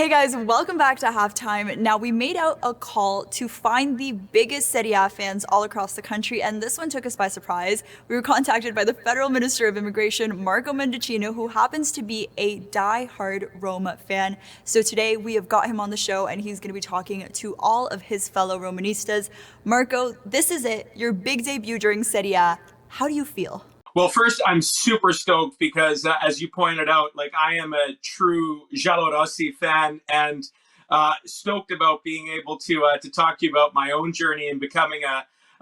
Hey guys, welcome back to Halftime. Now, we made out a call to find the biggest Serie A fans all across the country, and this one took us by surprise. We were contacted by the Federal Minister of Immigration, Marco Mendicino, who happens to be a die-hard Roma fan. So today we have got him on the show, and he's going to be talking to all of his fellow Romanistas. Marco, this is it, your big debut during Serie A. How do you feel? Well, first, I'm super stoked because, as you pointed out, I am a true Giallorossi fan, and stoked about being able to talk to you about my own journey in becoming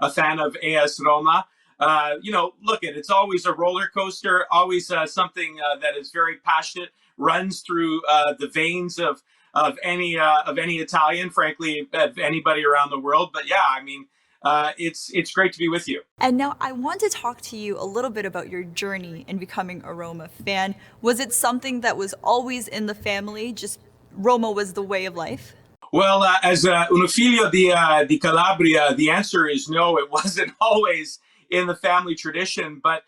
a fan of AS Roma. It's always a roller coaster, always something that is very passionate, runs through the veins of any Italian, frankly, of anybody around the world. But yeah, it's great to be with you. And now I want to talk to you a little bit about your journey in becoming a Roma fan. Was it something that was always in the family? Just Roma was the way of life? Well, as uno figlio di Calabria, the answer is no, it wasn't always in the family tradition. But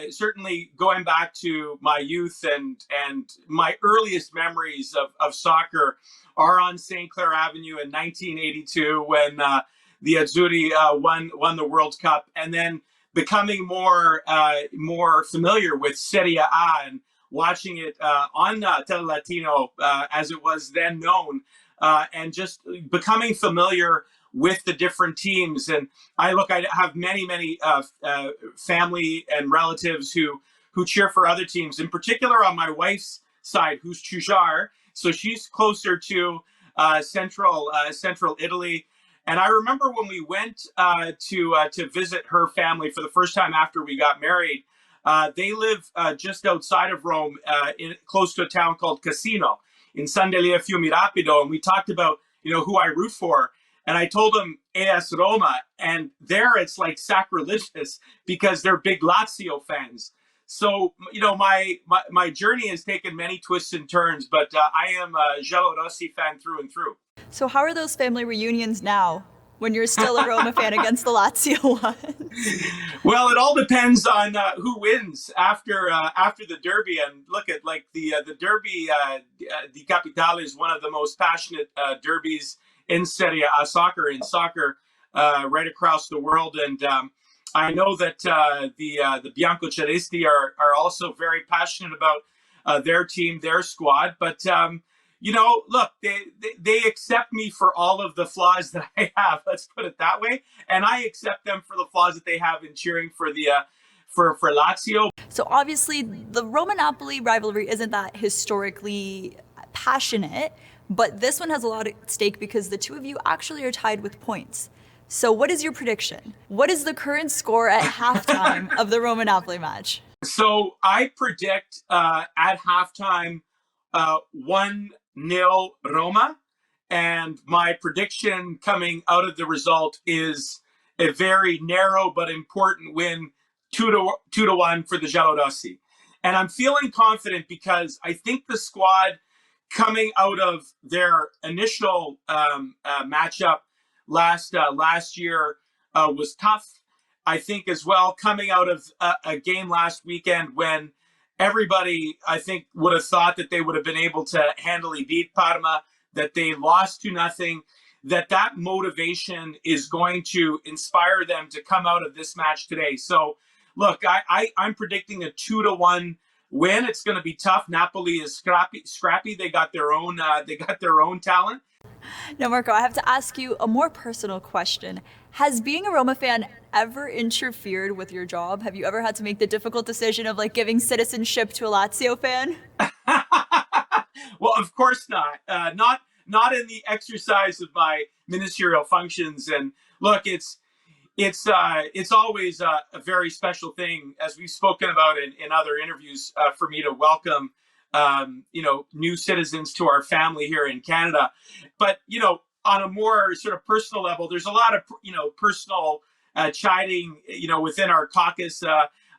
certainly going back to my youth and my earliest memories of soccer are on St. Clair Avenue in 1982 when the Azzurri won the World Cup, and then becoming more familiar with Serie A and watching it on tln.ca as it was then known, and just becoming familiar with the different teams. And I have many family and relatives who cheer for other teams, in particular on my wife's side, who's Chujar, so she's closer to central Italy. And I remember when we went to visit her family for the first time after we got married. They live just outside of Rome, close to a town called Cassino in San Delia Fiumi Rapido. And we talked about who I root for. And I told them AS Roma, and there it's like sacrilegious because they're big Lazio fans. So my journey has taken many twists and turns, but I am a Giallorossi fan through and through. So how are those family reunions now when you're still a Roma fan against the Lazio ones? Well, it all depends on who wins after the derby. And look at the derby di Capitale is one of the most passionate derbies in Serie A soccer, right across the world. And I know that the Biancocelesti are also very passionate about their team, their squad. But look, they accept me for all of the flaws that I have. Let's put it that way, and I accept them for the flaws that they have in cheering for the for Lazio. So obviously, the Roma-Napoli rivalry isn't that historically passionate, but this one has a lot at stake because the two of you actually are tied with points. So what is your prediction? What is the current score at halftime of the Roma-Napoli match? So I predict at halftime 1-0 Roma, and my prediction coming out of the result is a very narrow but important win, 2-1 for the Giallorossi. And I'm feeling confident because I think the squad coming out of their initial matchup last year was tough. I think as well, coming out of a game last weekend when everybody, I think, would have thought that they would have been able to handily beat Parma, that they lost 2-0, that motivation is going to inspire them to come out of this match today. So, look, I'm predicting a 2-1 win. It's going to be tough. Napoli is scrappy. They got their own talent. Now, Marco, I have to ask you a more personal question. Has being a Roma fan ever interfered with your job? Have you ever had to make the difficult decision of giving citizenship to a Lazio fan? Well, of course not. Not in the exercise of my ministerial functions. And look, it's always a very special thing, as we've spoken about in other interviews, for me to welcome new citizens to our family here in Canada. But on a more sort of personal level, there's a lot of personal chiding within our caucus.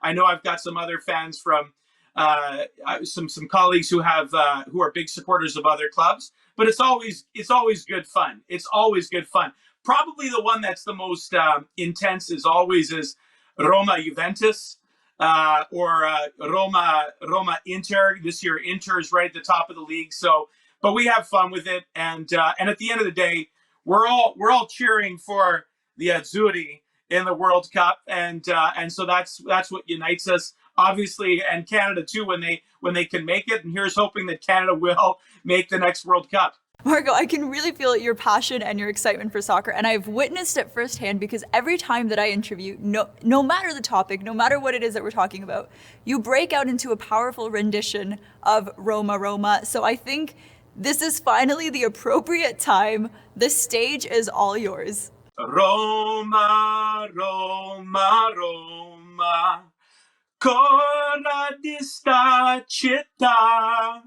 I know I've got some other fans from some colleagues who are big supporters of other clubs, but it's always good fun. It's always good fun. Probably the one that's the most intense is Roma Juventus. or Roma Inter. This year, Inter is right at the top of the league. So but we have fun with it. And at the end of the day, we're all cheering for the Azzurri in the World Cup, and so that's what unites us, obviously, and Canada too when they can make it. And here's hoping that Canada will make the next World Cup. Marco, I can really feel your passion and your excitement for soccer, and I've witnessed it firsthand because every time that I interview, no matter the topic, no matter what it is that we're talking about, you break out into a powerful rendition of Roma, Roma. So I think this is finally the appropriate time. The stage is all yours. Roma, Roma, Roma, cora di sta città.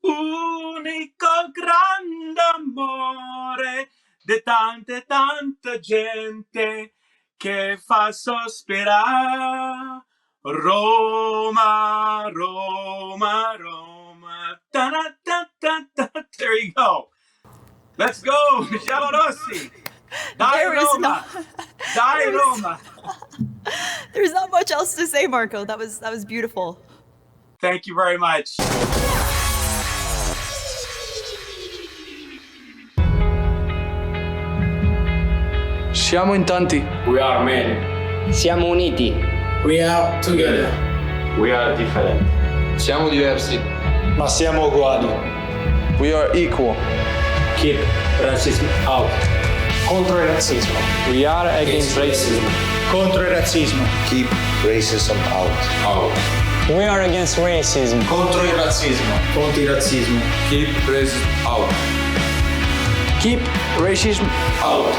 Unico grande amore di tanta gente che fa sospirare. Roma, Roma, Roma. Da-da-da-da-da. There you go. Let's go, Michelle Rossi. Dai Roma. Dai Roma. There's not much else to say, Marco. That was beautiful. Thank you very much. Siamo in tanti. We are many. Siamo uniti. We are together. We are different. Siamo diversi. Ma siamo uguali. We are equal. Keep racism out. Contro il razzismo. We are against racism. Contro il razzismo. Keep racism out. Out. We are against racism. Contro il razzismo. Contro il razzismo. Keep racism out. Keep racism Out.